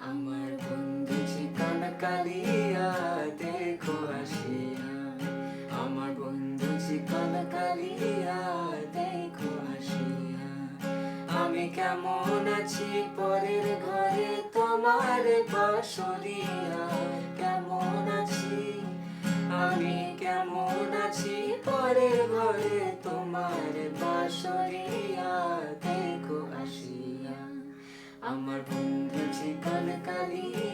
আমার বন্ধু চিকন কালিয়া দেখো আসিয়া, আমার বন্ধু চিকন কালিয়া দেখো আসিয়া। আমি কেমন আছি পরের ঘরে তোমার বাঁশরিয়া, কেমন আছি আমি কেমন আছি পরের ঘরে তোমার বাঁশরিয়া দেখো আসিয়া। আমার বন্ধু চিকন কালিয়া